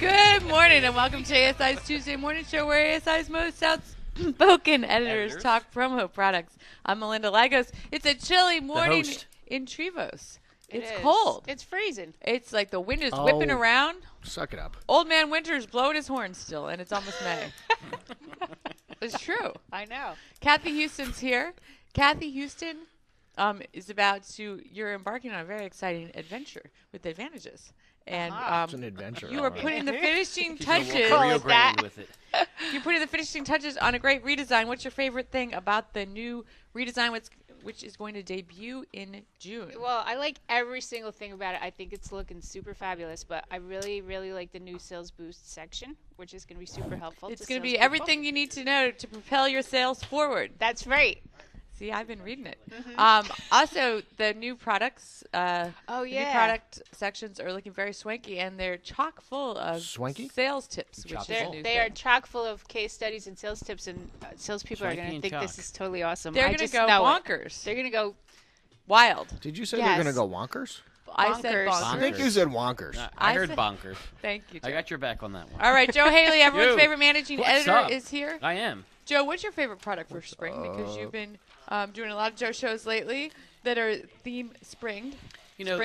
Good morning and welcome to ASI's Tuesday Morning Show, where ASI's most outspoken editors talk promo products. I'm Melinda Lagos. It's a chilly morning in Trevose. It's cold. It's freezing. It's like the wind is whipping around. Suck it up. Old man Winter's blowing his horn still, and it's almost May. It's true. I know. Kathy Houston's here. Kathy Houston you're embarking on a very exciting adventure with Advantages. And it's an adventure. You are putting the finishing touches. You're putting the finishing touches on a great redesign. What's your favorite thing about the new redesign, which is going to debut in June? Well, I like every single thing about it. I think it's looking super fabulous, but I really, really like the new Sales Boost section, which is going to be super helpful. It's going to be everything you need to know to propel your sales forward. That's right. See, I've been reading it. Mm-hmm. Also, the new products. New product sections are looking very swanky, and they're chock full of sales tips. They are chock full of case studies and sales tips, and salespeople are going to think this is totally awesome. They're going to go bonkers. They're going to go wild. Did you say they're going to go wonkers? I said bonkers. I think you said wonkers. I heard bonkers. Thank you, Joe. I got your back on that one. All right, Joe Haley, everyone's favorite managing editor, is here. I am. Joe, what's your favorite product for spring? Because you've been doing a lot of Joe shows lately that are theme springed. You know,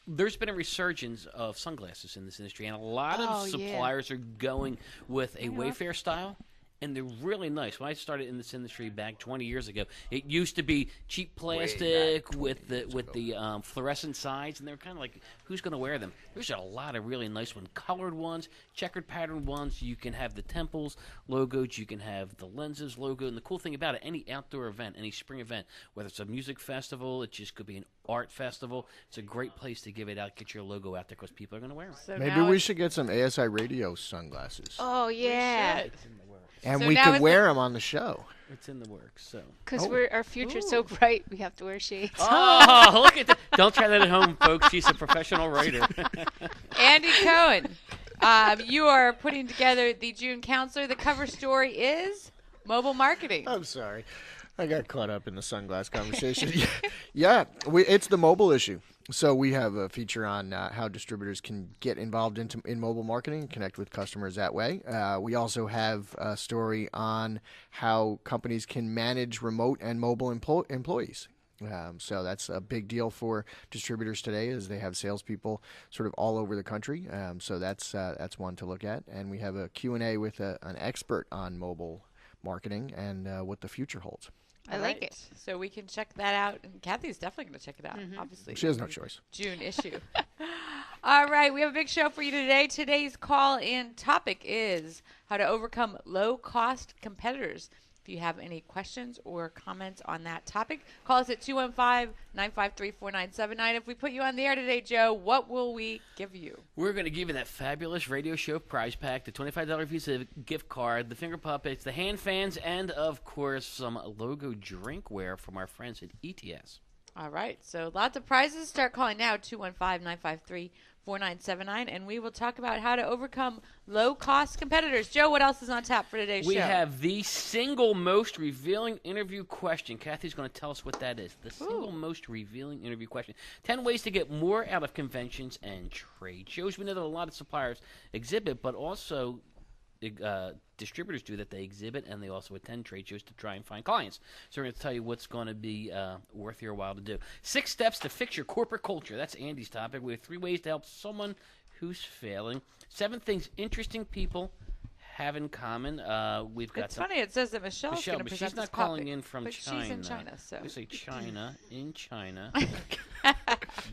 there's been a resurgence of sunglasses in this industry, and a lot of suppliers are going with a Wayfair style. And they're really nice. When I started in this industry back 20 years ago, it used to be cheap plastic with the fluorescent sides, and they were kind of like, who's going to wear them? There's a lot of really nice ones, colored ones, checkered pattern ones. You can have the temples logos, you can have the lenses logo, and the cool thing about it, any outdoor event, any spring event, whether it's a music festival, it just could be an art festival, it's a great place to give it out, get your logo out there because people are going to wear them. So maybe we should get some ASI Radio sunglasses. Oh, yeah. And we could wear them on the show. It's in the works, so. Because our future's so bright, we have to wear shades. Oh, look at that. Don't try that at home, folks. She's a professional writer. Andy Cohen, you are putting together the June Counselor. The cover story is mobile marketing. I'm sorry. I got caught up in the sunglass conversation. It's the mobile issue. So we have a feature on how distributors can get involved in mobile marketing and connect with customers that way. We also have a story on how companies can manage remote and mobile employees. So that's a big deal for distributors today, as they have salespeople sort of all over the country. So that's one to look at. And we have a Q&A with an expert on mobile marketing and what the future holds. I like it. So we can check that out. And Kathy's definitely going to check it out, obviously. She has no choice. June issue. All right. We have a big show for you today. Today's call-in topic is how to overcome low-cost competitors. If you have any questions or comments on that topic, call us at 215-953-4979. If we put you on the air today, Joe, what will we give you? We're going to give you that fabulous radio show prize pack, the $25 Visa gift card, the finger puppets, the hand fans, and, of course, some logo drinkware from our friends at ETS. All right. So lots of prizes. Start calling now, 215-953-4979, and we will talk about how to overcome low-cost competitors. Joe, what else is on tap for today's show? We have the single most revealing interview question. Kathy's going to tell us what that is. The single most revealing interview question. 10 ways to get more out of conventions and trade shows. We know that a lot of suppliers exhibit, but also distributors do that. They exhibit and they also attend trade shows to try and find clients. So we're going to tell you what's going to be worth your while to do. 6 steps to fix your corporate culture. That's Andy's topic. We have 3 ways to help someone who's failing. 7 things interesting people have in common. We've got. It's funny. It says that Michelle's going to present she's not this calling topic, in from but China. She's in China, so. We say China in China.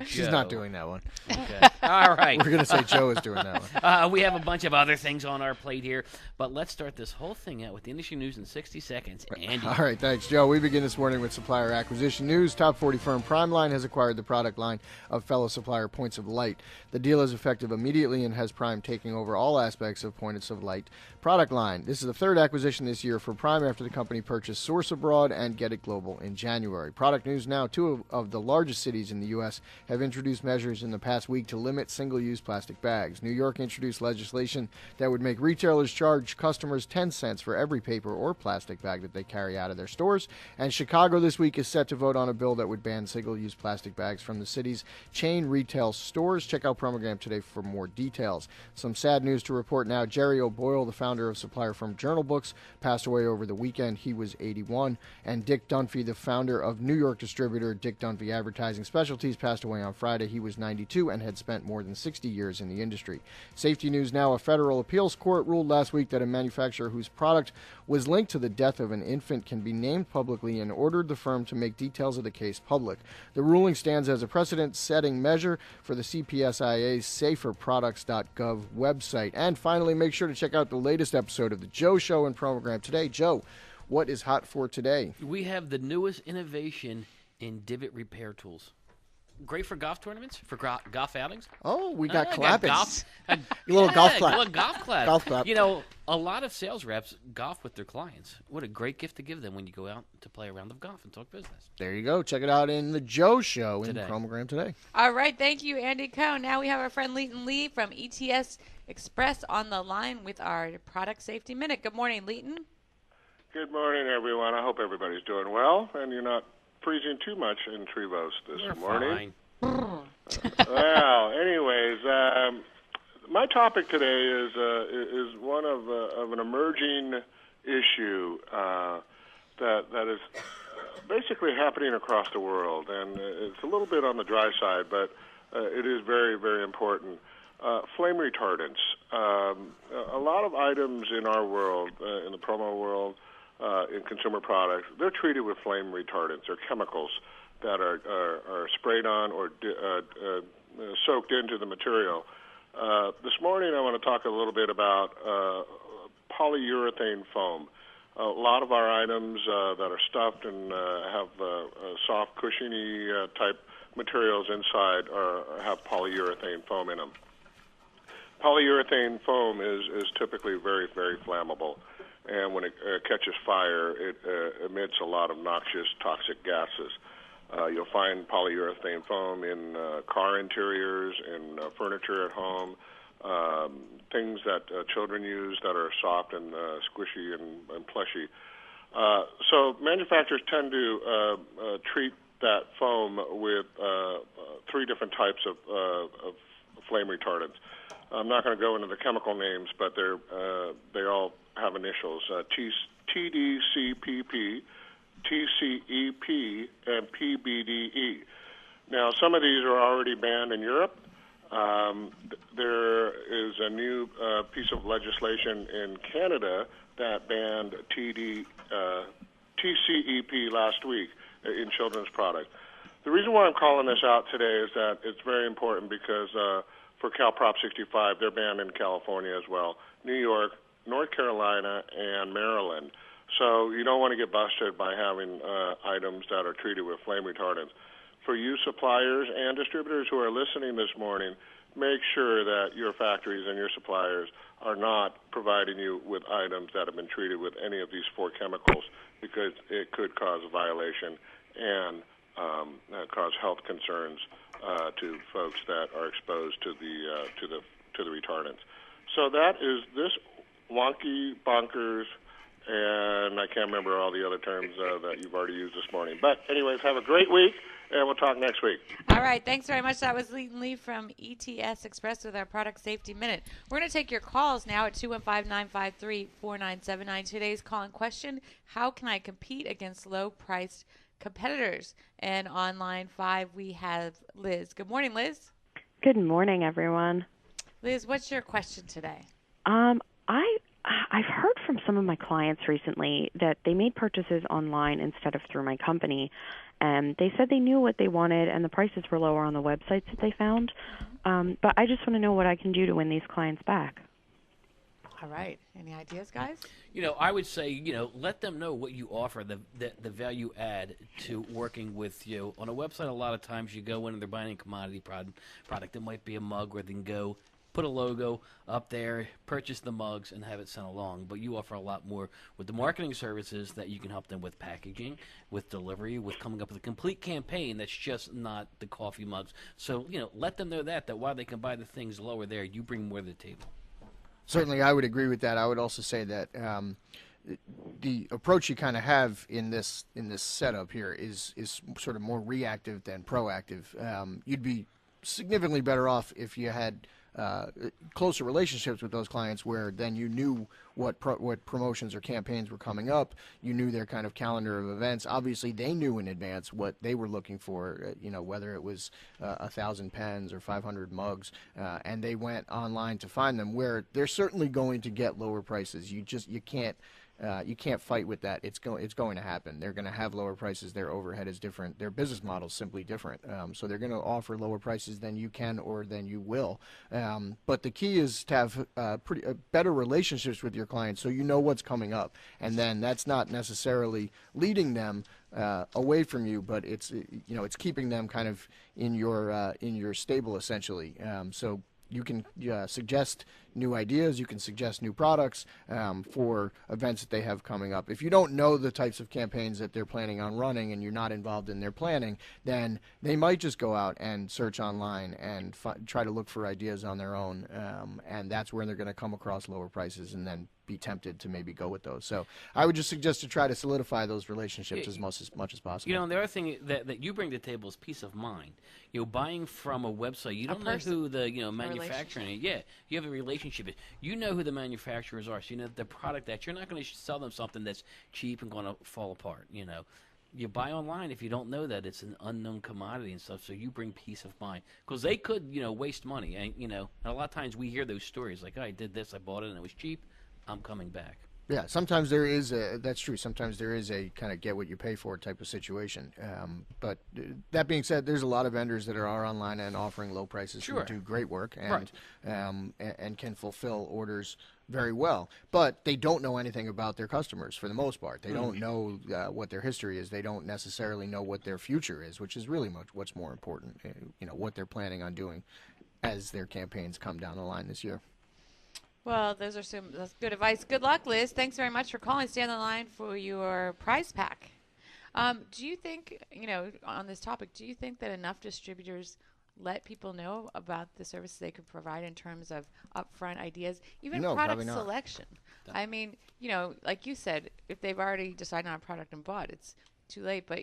She's not doing that one. Okay. All right. We're going to say Joe is doing that one. We have a bunch of other things on our plate here, but let's start this whole thing out with the industry news in 60 seconds. Andy. All right, thanks, Joe. We begin this morning with supplier acquisition news. Top 40 firm Primeline has acquired the product line of fellow supplier Points of Light. The deal is effective immediately and has Prime taking over all aspects of Points of Light product line. This is the 3rd acquisition this year for Prime after the company purchased Source Abroad and Get It Global in January. Product news now. 2 of the largest cities in the U.S. have introduced measures in the past week to limit single-use plastic bags. New York introduced legislation that would make retailers charge customers 10 cents for every paper or plastic bag that they carry out of their stores. And Chicago this week is set to vote on a bill that would ban single-use plastic bags from the city's chain retail stores. Check out Promogram today for more details. Some sad news to report now. Jerry O'Boyle, the founder of supplier firm Journal Books, passed away over the weekend. He was 81. And Dick Dunphy, the founder of New York distributor Dick Dunphy Advertising Specialties, passed away on Friday. He was 92 and had spent more than 60 years in the industry. Safety news now. A federal appeals court ruled last week that a manufacturer whose product was linked to the death of an infant can be named publicly and ordered the firm to make details of the case public. The ruling stands as a precedent-setting measure for the CPSIA's saferproducts.gov website. And finally, make sure to check out the latest episode of The Joe Show and Program today. Joe, what is hot for today? We have the newest innovation in divot repair tools. Great for golf tournaments, for golf outings. Oh, we got got clappings. golf, A little golf clap. A little golf clap. Golf clap. You know, a lot of sales reps golf with their clients. What a great gift to give them when you go out to play a round of golf and talk business. There you go. Check it out in The Joe Show in Today. Promogram today. All right. Thank you, Andy Cohn. Now we have our friend Leighton Lee from ETS Express on the line with our Product Safety Minute. Good morning, Leighton. Good morning, everyone. I hope everybody's doing well, and you're not freezing too much in Trevose this We're morning. fine. Well, anyways, my topic today is one of an emerging issue that is basically happening across the world, and it's a little bit on the dry side, but it is very, very important. Flame retardants. A lot of items in our world, in the promo world, in consumer products, they're treated with flame retardants. They're chemicals that are sprayed on or soaked into the material. This morning I want to talk a little bit about polyurethane foam. A lot of our items that are stuffed and have soft, cushiony type materials inside have polyurethane foam in them. Polyurethane foam is typically very, very flammable, and when it catches fire, it emits a lot of noxious, toxic gases. You'll find polyurethane foam in car interiors, in furniture at home, things that children use that are soft and squishy and plushy. So manufacturers tend to treat that foam with three different types of flame retardants. I'm not going to go into the chemical names, but they all have initials: TDCPP, TCEP, and PBDE. Now, some of these are already banned in Europe. There is a new piece of legislation in Canada that banned TCEP last week in children's products. The reason why I'm calling this out today is that it's very important because for Cal Prop 65, they're banned in California as well, New York, North Carolina, and Maryland. So you don't want to get busted by having items that are treated with flame retardants. For you suppliers and distributors who are listening this morning, make sure that your factories and your suppliers are not providing you with items that have been treated with any of these four chemicals, because it could cause a violation and cause health concerns to folks that are exposed to the retardants. So that is this wonky, bonkers, and I can't remember all the other terms that you've already used this morning. But anyways, have a great week, and we'll talk next week. All right. Thanks very much. That was Leighton Lee from ETS Express with our Product Safety Minute. We're going to take your calls now at 215-953-4979. Today's call in question: how can I compete against low-priced competitors? And on line 5, we have Liz. Good morning, Liz. Good morning, everyone. Liz, what's your question today? I've heard from some of my clients recently that they made purchases online instead of through my company, and they said they knew what they wanted and the prices were lower on the websites that they found. But I just want to know what I can do to win these clients back. All right. Any ideas, guys? You know, I would say, let them know what you offer, the value add to working with you. On a website, a lot of times you go in and they're buying a commodity product. It might be a mug where they can go put a logo up there, purchase the mugs, and have it sent along. But you offer a lot more with the marketing services that you can help them with packaging, with delivery, with coming up with a complete campaign that's just not the coffee mugs. So, let them know that while they can buy the things lower there, you bring more to the table. Certainly, I would agree with that. I would also say that the approach you kind of have in this setup here is sort of more reactive than proactive. You'd be significantly better off if you had closer relationships with those clients, where then you knew what promotions or campaigns were coming up. You knew their kind of calendar of events. Obviously, they knew in advance what they were looking for, whether it was 1,000 pens or 500 mugs, and they went online to find them, where they're certainly going to get lower prices. You can't fight with that. It's going to happen. They're going to have lower prices. Their overhead is different. Their business model is simply different. So they're going to offer lower prices than you can or than you will. But the key is to have better relationships with your clients, so you know what's coming up. And then that's not necessarily leading them away from you, but it's keeping them kind of in your stable, essentially. So you can suggest new ideas, you can suggest new products for events that they have coming up. If you don't know the types of campaigns that they're planning on running and you're not involved in their planning, then they might just go out and search online and try to look for ideas on their own, and that's where they're going to come across lower prices and then be tempted to maybe go with those. So I would just suggest to try to solidify those relationships as much as possible. And the other thing that you bring to the table is peace of mind. Buying from a website, you don't know who the manufacturing. Yeah, you have a relationship. You know who the manufacturers are, so you know the product that you're not going to sell them something that's cheap and going to fall apart. You buy online if you don't know that it's an unknown commodity and stuff, so you bring peace of mind, because they could waste money, and and a lot of times we hear those stories like, oh, I did this, I bought it and it was cheap, I'm coming back. Yeah, sometimes that's true. Sometimes there is a kind of get what you pay for type of situation. But that being said, there's a lot of vendors that are online and offering low prices who do great work and and can fulfill orders very well. But they don't know anything about their customers for the most part. They don't know what their history is. They don't necessarily know what their future is, which is really what's more important. What they're planning on doing as their campaigns come down the line this year. Well, that's good advice. Good luck, Liz. Thanks very much for calling. Stay on the line for your prize pack. Do you think, on this topic, do you think that enough distributors let people know about the services they could provide in terms of upfront ideas, even product selection? I mean, like you said, if they've already decided on a product and bought, it's too late. But,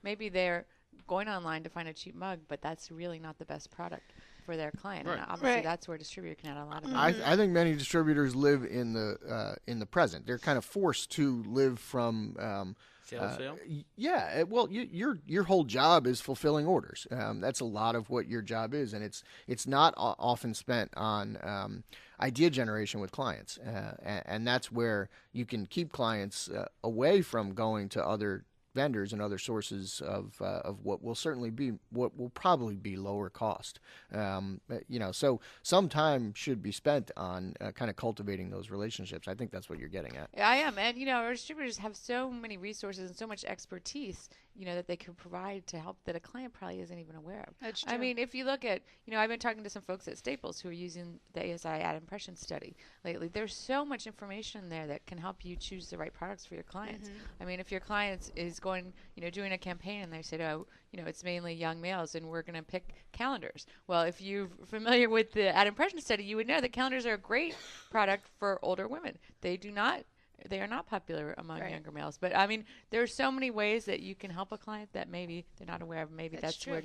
maybe they're going online to find a cheap mug, but that's really not the best product for their client. Right. And obviously that's where a distributor can add a lot of I think many distributors live in the present. They're kind of forced to live from sale. Yeah, well, your whole job is fulfilling orders. That's a lot of what your job is, and it's not often spent on idea generation with clients, and that's where you can keep clients away from going to other vendors and other sources of what will probably be lower cost. So some time should be spent on kind of cultivating those relationships. I think that's what you're getting at. I am, and our distributors have so many resources and so much expertise, that they can provide to help that a client probably isn't even aware of. That's true. I mean, if you look at, I've been talking to some folks at Staples who are using the ASI ad impression study lately. There's so much information there that can help you choose the right products for your clients. I mean, if your client is going, doing a campaign and they said, oh, it's mainly young males and we're going to pick calendars. Well, if you're familiar with the ad impression study, you would know that calendars are a great product for older women. They are not popular among younger males. But, I mean, there are so many ways that you can help a client that maybe they're not aware of. Maybe that's where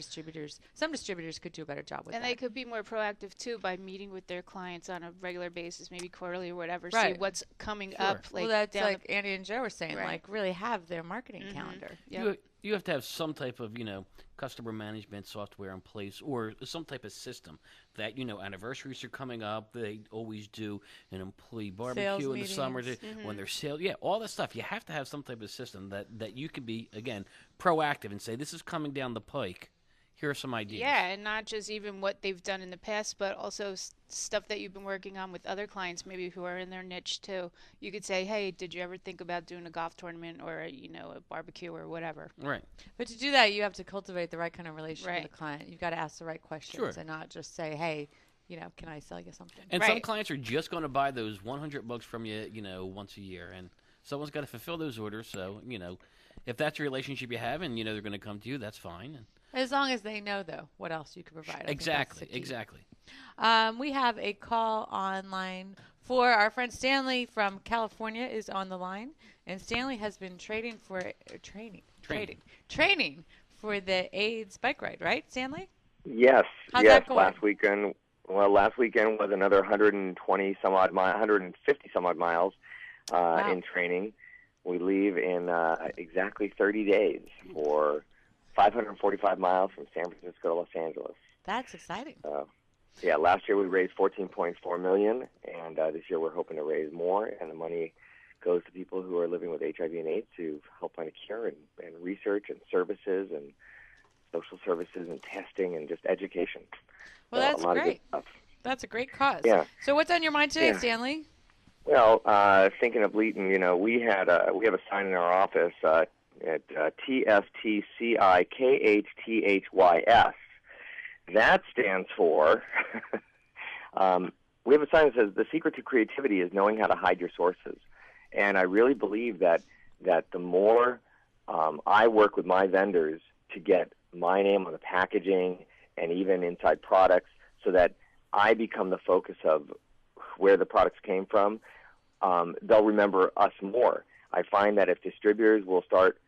some distributors could do a better job with that. And they could be more proactive, too, by meeting with their clients on a regular basis, maybe quarterly or whatever, see what's coming up. Well, that's like Andy and Joe were saying, really have their marketing calendar. Yep. You have to have some type of, customer management software in place, or some type of system that, anniversaries are coming up. They always do an employee barbecue in the summer when they're sales. Yeah, all that stuff. You have to have some type of system that you can be, again, proactive and say, this is coming down the pike. Here are some ideas. Yeah, and not just even what they've done in the past, but also stuff that you've been working on with other clients, maybe who are in their niche too. You could say, hey, did you ever think about doing a golf tournament or a barbecue or whatever? Right. But to do that, you have to cultivate the right kind of relationship with the client. You've got to ask the right questions and not just say, hey, can I sell you something? And some clients are just going to buy those $100 from you, once a year, and someone's got to fulfill those orders. So, if that's a relationship you have, and they're going to come to you, that's fine. As long as they know, though, what else you can provide. Exactly. We have a call online for our friend Stanley from California is on the line, and Stanley has been training for the AIDS bike ride, right, Stanley? Yes. How's that going? Last weekend was another 150 some odd miles Wow. in training. We leave in exactly 30 days for 545 miles from San Francisco to Los Angeles. That's exciting. Last year we raised $14.4 million, and this year we're hoping to raise more, and the money goes to people who are living with HIV and AIDS to help find a cure and research and services and social services and testing and just education. Well, that's a lot great. Of good stuff. That's a great cause. Yeah. So what's on your mind today, Stanley? Well, thinking of Leeton, we have a sign in our office at TSTCIKHTHYS. That stands for, we have a sign that says, the secret to creativity is knowing how to hide your sources. And I really believe that the more I work with my vendors to get my name on the packaging and even inside products so that I become the focus of where the products came from, they'll remember us more. I find that if distributors will start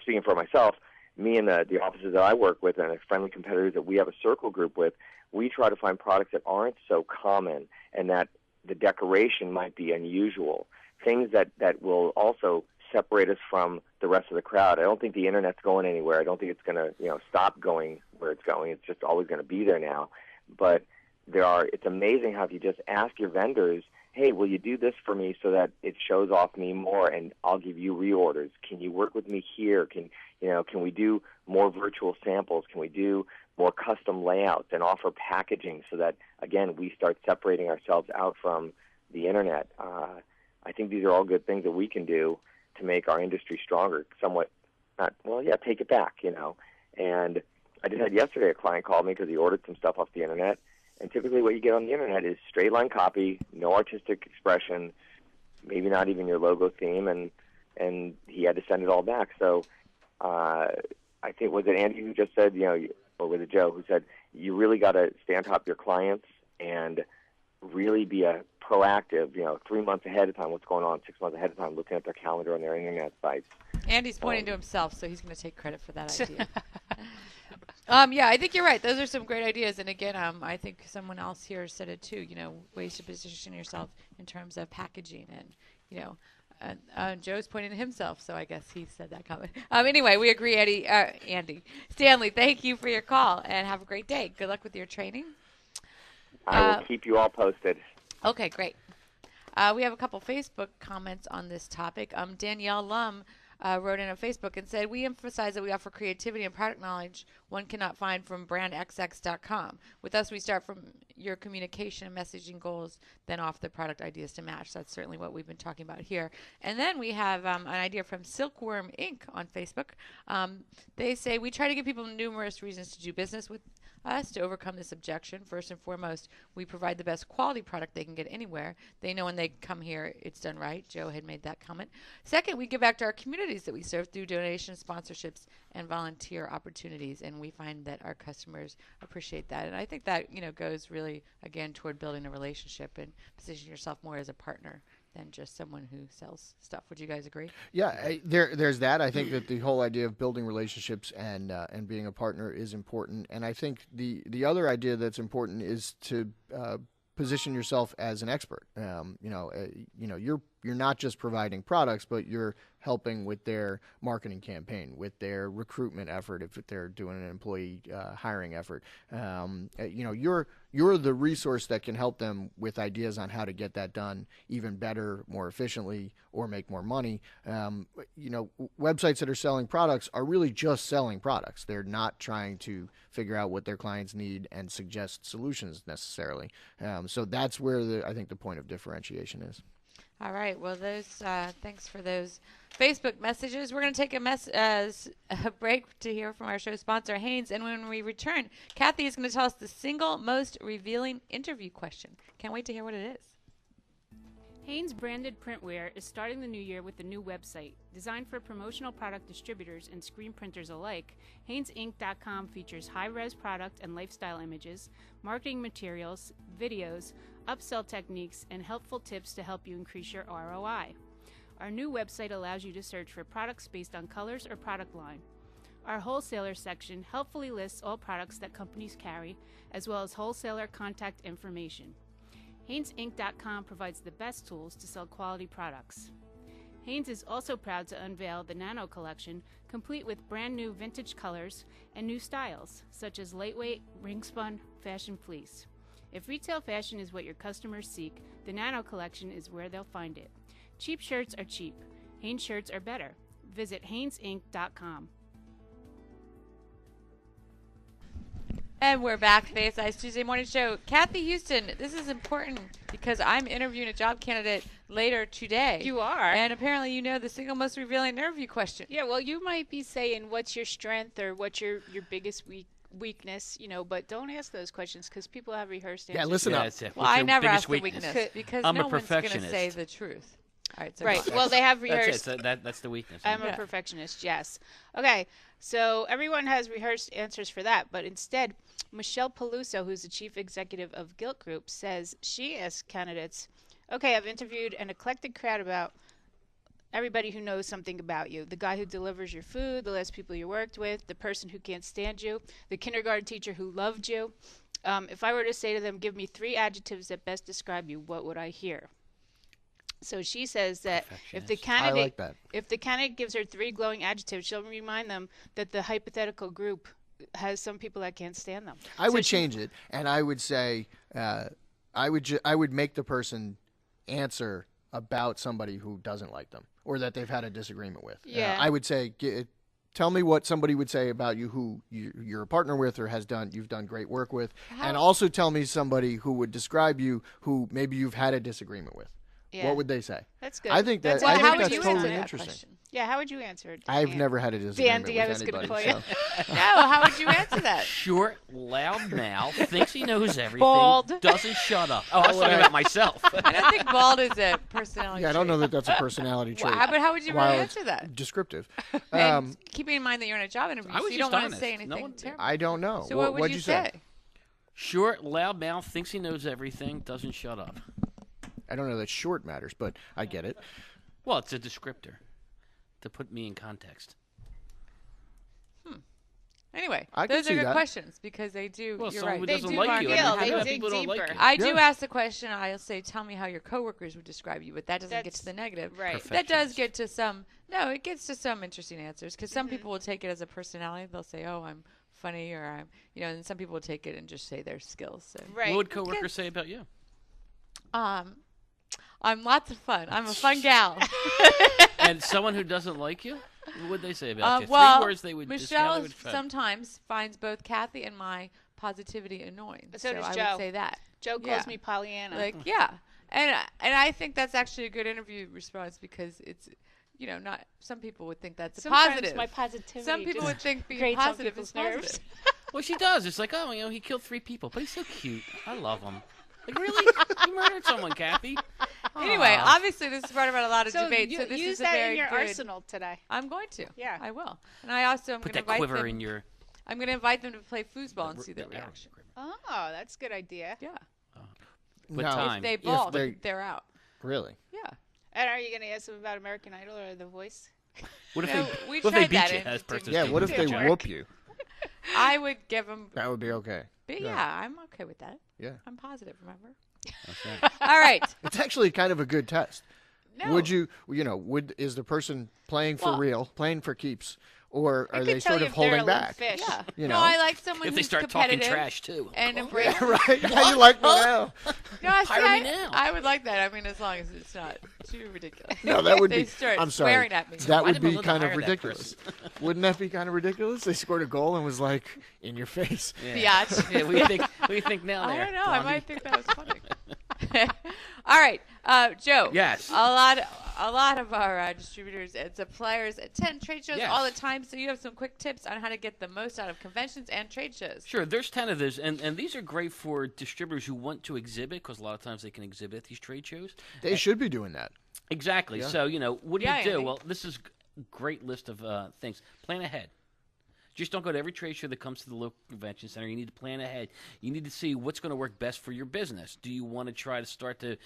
speaking for myself, me and the offices that I work with and the friendly competitors that we have a circle group with, we try to find products that aren't so common and that the decoration might be unusual, things that will also separate us from the rest of the crowd. I don't think the Internet's going anywhere. I don't think it's going to stop going where it's going. It's just always going to be there now. But it's amazing how if you just ask your vendors, hey, will you do this for me so that it shows off me more and I'll give you reorders? Can you work with me here? Can we do more virtual samples? Can we do more custom layouts and offer packaging so that, again, we start separating ourselves out from the Internet? I think these are all good things that we can do to make our industry stronger, take it back, And I just had yesterday a client called me because he ordered some stuff off the Internet. And typically what you get on the Internet is straight line copy, no artistic expression, maybe not even your logo theme, and he had to send it all back. So I think, was it Andy who just said, or was it Joe who said, you really got to stay on top of your clients and really be a proactive, 3 months ahead of time, what's going on, 6 months ahead of time, looking at their calendar on their Internet sites. Andy's pointing to himself, so he's going to take credit for that idea. I think you're right. Those are some great ideas. And again, I think someone else here said it too, ways to position yourself in terms of packaging and, Joe's pointing to himself, so I guess he said that comment. Anyway, we agree, Andy. Stanley, thank you for your call, and have a great day. Good luck with your training. I will keep you all posted. Okay, great. We have a couple Facebook comments on this topic. Danielle Lum wrote in on Facebook and said, we emphasize that we offer creativity and product knowledge one cannot find from brandxx.com. With us, we start from your communication and messaging goals, then off the product ideas to match. That's certainly what we've been talking about here. And then we have an idea from Silkworm Inc. on Facebook. They say, we try to give people numerous reasons to do business with us to overcome this objection. First and foremost, we provide the best quality product they can get anywhere. They know when they come here, it's done right. Joe had made that comment. Second, we give back to our communities that we serve through donations, sponsorships, and volunteer opportunities, and we find that our customers appreciate that. And I think that goes really, again, toward building a relationship and positioning yourself more as a partner than just someone who sells stuff. Would you guys agree? Yeah, there's that. I think that the whole idea of building relationships and being a partner is important. And I think the other idea that's important is to position yourself as an expert. You're not just providing products, but you're helping with their marketing campaign, with their recruitment effort, if they're doing an employee hiring effort. You're the resource that can help them with ideas on how to get that done even better, more efficiently, or make more money. Websites that are selling products are really just selling products. They're not trying to figure out what their clients need and suggest solutions necessarily. So that's where I think the point of differentiation is. All right. Well, those thanks for those Facebook messages. We're going to take a break to hear from our show sponsor, Haynes. And when we return, Kathy is going to tell us the single most revealing interview question. Can't wait to hear what it is. Haynes branded printwear is starting the new year with a new website. Designed for promotional product distributors and screen printers alike, HaynesInc.com features high-res product and lifestyle images, marketing materials, videos, upsell techniques, and helpful tips to help you increase your ROI. Our new website allows you to search for products based on colors or product line. Our wholesaler section helpfully lists all products that companies carry, as well as wholesaler contact information. HaynesInc.com provides the best tools to sell quality products. Haynes is also proud to unveil the Nano Collection, complete with brand new vintage colors and new styles, such as lightweight, ring-spun, fashion fleece. If retail fashion is what your customers seek, the Nano Collection is where they'll find it. Cheap shirts are cheap. Haynes shirts are better. Visit HaynesInc.com. And we're back, the ASI Tuesday Morning Show. Kathy Houston, this is important because I'm interviewing a job candidate later today. You are. And apparently you know the single most revealing interview question. Yeah, well, you might be saying what's your strength or what's your biggest weakness, but don't ask those questions because people have rehearsed answers. Yeah, listen up. Well, I never ask the weakness because I'm no a one's going to perfectionist. say the truth. All right, so Right. go on. Well, they have rehearsed. That's the weakness. I'm a perfectionist, yes. Okay, so everyone has rehearsed answers for that, but instead, Michelle Peluso, who's the chief executive of Gilt Group, says she asks candidates, okay, I've interviewed an eclectic crowd about everybody who knows something about you. The guy who delivers your food, the last people you worked with, the person who can't stand you, the kindergarten teacher who loved you. If I were to say to them, give me 3 adjectives that best describe you, what would I hear? So she says that if the candidate gives her 3 glowing adjectives, she'll remind them that the hypothetical group has some people that can't stand them. I would change it, and I would say I would make the person answer about somebody who doesn't like them or that they've had a disagreement with. Yeah. I would say, tell me what somebody would say about you who you're a partner with or you've done great work with, and also tell me somebody who would describe you who maybe you've had a disagreement with. Yeah. What would they say? That's good. I think That's that's you totally answer interesting. Yeah, how would you answer it? I've never had a disagreement Dandy, I with was gonna anybody. call you. So. No, how would you answer that? Short, loud mouth, thinks he knows everything, Bald. doesn't shut up. Oh, I was talking about myself. I don't think bald is a personality Yeah, I don't trait. know that that's a personality trait. Well, but how would you really While it's answer that? Descriptive. And keeping in mind that you're in a job interview, I so was you just don't want to honest. say No anything one- terrible. I don't know. So what would what'd you you say? Short, loud mouth, thinks he knows everything, doesn't shut up. I don't know that short matters, but I get it. Well, it's a descriptor to put me in context. Anyway, I can those are see good that. questions because they do. Well, you're someone right. who They doesn't do like you. reveal, I mean, they how dig people don't like deeper. you. I do Yeah. ask the question. I'll say, "Tell me how your coworkers would describe you," but that doesn't get to the negative. Right. That does get to some. No, it gets to some interesting answers because some people will take it as a personality. They'll say, "Oh, I'm funny," or "I'm," and some people will take it and just say their skills. So. Right. What would coworkers say about you? I'm lots of fun. I'm a fun gal. And someone who doesn't like you, what would they say about you? Well, 3 words they would. how Michelle they would describe- sometimes finds both Kathy and my positivity annoying. So does I Joe. would say that. Joe calls me Pollyanna. Like, yeah. And I think that's actually a good interview response because it's, not some people would think that's a Sometimes positive. my positivity Some people just would think being grates on positive people's is positive. nerves. Well, she does. It's like, oh, he killed 3 people, but he's so cute. I love him. Like, really? You murdered someone, Kathy. Anyway, Aw. obviously this has brought about a lot of So debate. you So this use is a that very in your good. arsenal today. I'm going to. Yeah. I will. And I also am Put going to that invite quiver them. in your. I'm going to invite them to play foosball and see their the arrow reaction. quiver. Oh, that's a good idea. Yeah. What No. time? If they balk, they- they're out. Really? Yeah. And are you going to ask them about American Idol or The Voice? What if No, they? we What if they tried beat that you in as Team person? Yeah. What if they Jerk. whoop you? I would give them. That would be okay. But Yeah. yeah, I'm okay with that. Yeah. I'm positive, remember? That's right. All right. It's actually kind of a good test. No. Would you, is the person playing for Well- real, playing for keeps, or are I they could tell sort you of if they're holding a little back? fish. Yeah. You No, know. I like someone If they who's start talking competitive trash too. and embrace. Yeah, right. How you like me now? No, I, see, Hire me now. I would like that. I mean, as long as it's not too ridiculous. No, that would They be. start I'm sorry. swearing at me. That Why would did be Melinda kind of hire that ridiculous. Wouldn't that be kind of ridiculous? They scored a goal and was like in your face. Yeah. Biatch. Yeah, what do you think now? I there, don't know. I Blondie? might think that was funny. All right. Joe. Yes. A lot of our distributors and suppliers attend trade shows Yes. all the time. So you have some quick tips on how to get the most out of conventions and trade shows. Sure, there's 10 of those, and these are great for distributors who want to exhibit, because a lot of times they can exhibit at these trade shows. They should be doing that. Exactly. Yeah. So, what do Yeah, you do? Andy. Well, this is a great list of things. Plan ahead. Just don't go to every trade show that comes to the local convention center. You need to plan ahead. You need to see what's going to work best for your business. Do you want to try to start to,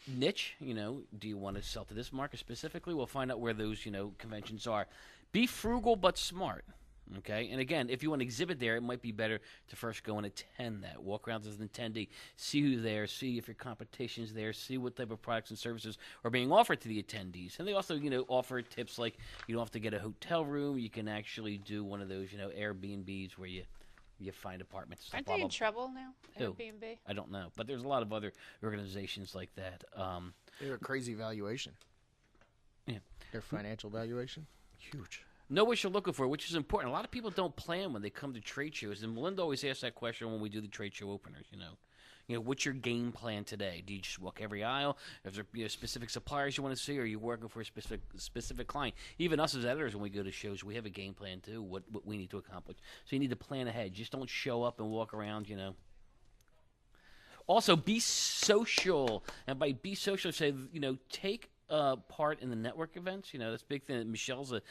niche? Do you want to sell to this market specifically? We'll find out where those, conventions are. Be frugal but smart. Okay, and again, if you want to exhibit there, it might be better to first go and attend that. Walk around as an attendee, see who's there, see if your competition's there, see what type of products and services are being offered to the attendees. And they also, offer tips like you don't have to get a hotel room. You can actually do one of those, Airbnbs where you find apartments. Aren't blah, they blah, in trouble now? Who? Airbnb? I don't know, but there's a lot of other organizations like that. They're a crazy valuation. Yeah. Their financial valuation, huge. Know what you're looking for, which is important. A lot of people don't plan when they come to trade shows, and Melinda always asks that question when we do the trade show openers. What's your game plan today? Do you just walk every aisle? Is there specific suppliers you want to see, or are you working for a specific client? Even us as editors, when we go to shows, we have a game plan too. What we need to accomplish. So you need to plan ahead. Just don't show up and walk around. Also, be social, and by be social, say take part in the network events. That's a big thing. Michelle's a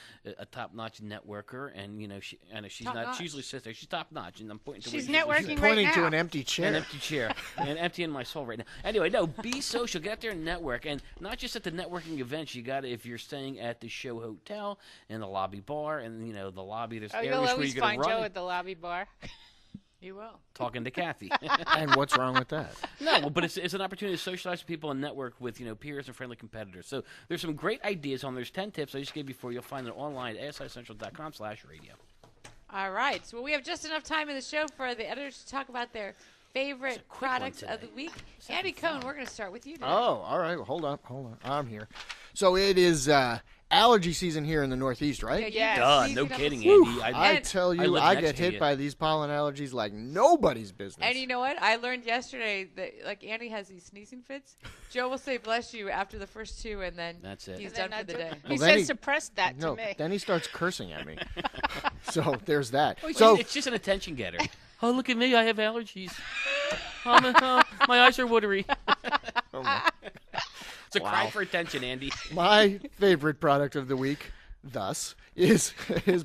top-notch networker, and she's Top not. notch. She usually says that she's top-notch, and I'm pointing to She's where networking She's right pointing now. to an empty chair. an empty chair, and empty in my soul right now. Anyway, no, be social. Get out there and network, and not just at the networking events. You got to, if you're staying at the show hotel, in the lobby bar, and the lobby. There's Oh, areas you'll where always you're going find to Joe run at the lobby bar. You will. talking to Kathy. And what's wrong with that? No, but it's an opportunity to socialize with people and network with peers and friendly competitors. So there's some great ideas on. There's 10 tips I just gave you for. You'll find them online at asicentral.com/radio. All right. So we have just enough time in the show for the editors to talk about their favorite quick one products of the today. week. Andy Cohn, we're going to start with you today. Oh, all right. Well, hold on. I'm here. So it is allergy season here in the Northeast, right? Yeah. Duh, Sneezing no up a kidding, storm. Andy. I And- tell I you, live I next get to hit you. by these pollen allergies like nobody's business. And you know what? I learned yesterday that Andy has these sneezing fits. Joe will say "bless you" after the first two, and then That's it. he's And then done for the day. He Well, then said suppress that no, to me. then he starts cursing at me. So there's that. Well, So it's just an attention getter. Oh, look at me. I have allergies. My eyes are watery. It's a cry Wow. for attention, Andy. my favorite product of the week, thus, is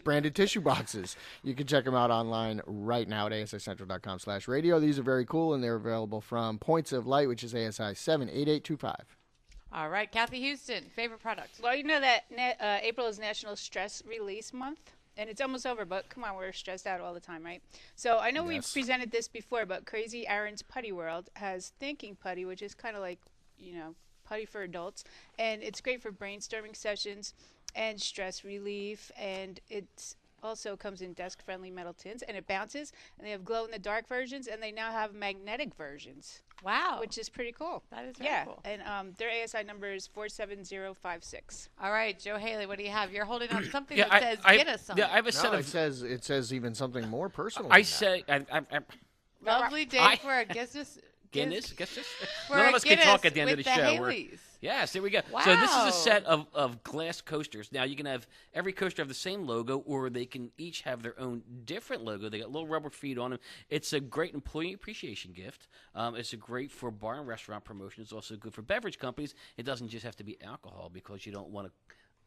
branded tissue boxes. You can check them out online right now at asicentral.com/radio. These are very cool, and they're available from Points of Light, which is ASI 78825. All right, Kathy Houston, favorite product. Well, you know that April is National Stress Release Month, and it's almost over, but come on, we're stressed out all the time, right? So I know we've Yes. presented this before, but Crazy Aaron's Putty World has Thinking Putty, which is kind of like, putty for adults, and it's great for brainstorming sessions and stress relief, and it also comes in desk-friendly metal tins, and it bounces, and they have glow-in-the-dark versions, and they now have magnetic versions, Wow. which is pretty cool. That is very Yeah, cool. and their ASI number is 47056. All right, Joe Haley, what do you have? You're holding on something Yeah, that says "Get us some." Yeah, I have a set No, of. it says even something more personal. I than that. say. Lovely day I- for a Guinness. Guinness? Guinness? For None a of us can talk Guinness at the end of the with show. Haleys. Yes, there we go. So this is Wow. a set of glass coasters. Now you can have every coaster have the same logo, or they can each have their own different logo. They got little rubber feet on them. It's a great employee appreciation gift. It's a great for bar and restaurant promotion. It's also good for beverage companies. It doesn't just have to be alcohol, because you don't want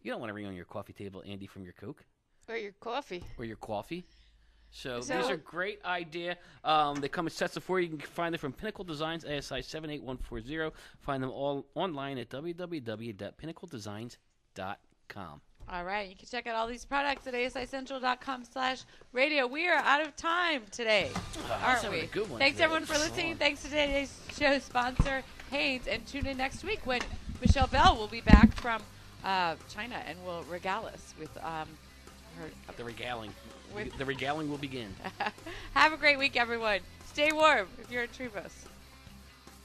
to ring on your coffee table, Andy, from your Coke Or your coffee. or your coffee. So So- these are great idea. They come in sets of 4. You can find them from Pinnacle Designs, ASI 78140. Find them all online at www.pinnacledesigns.com. All right, you can check out all these products at asicentral.com/radio. We are out of time today, aren't having we? a good one Thanks today. everyone for listening. Thanks to today's show sponsor, Haynes, and tune in next week when Michelle Bell will be back from China and will regale us with her. The regaling. With- The regaling will begin. Have a great week, everyone. Stay warm if you're in Trevose.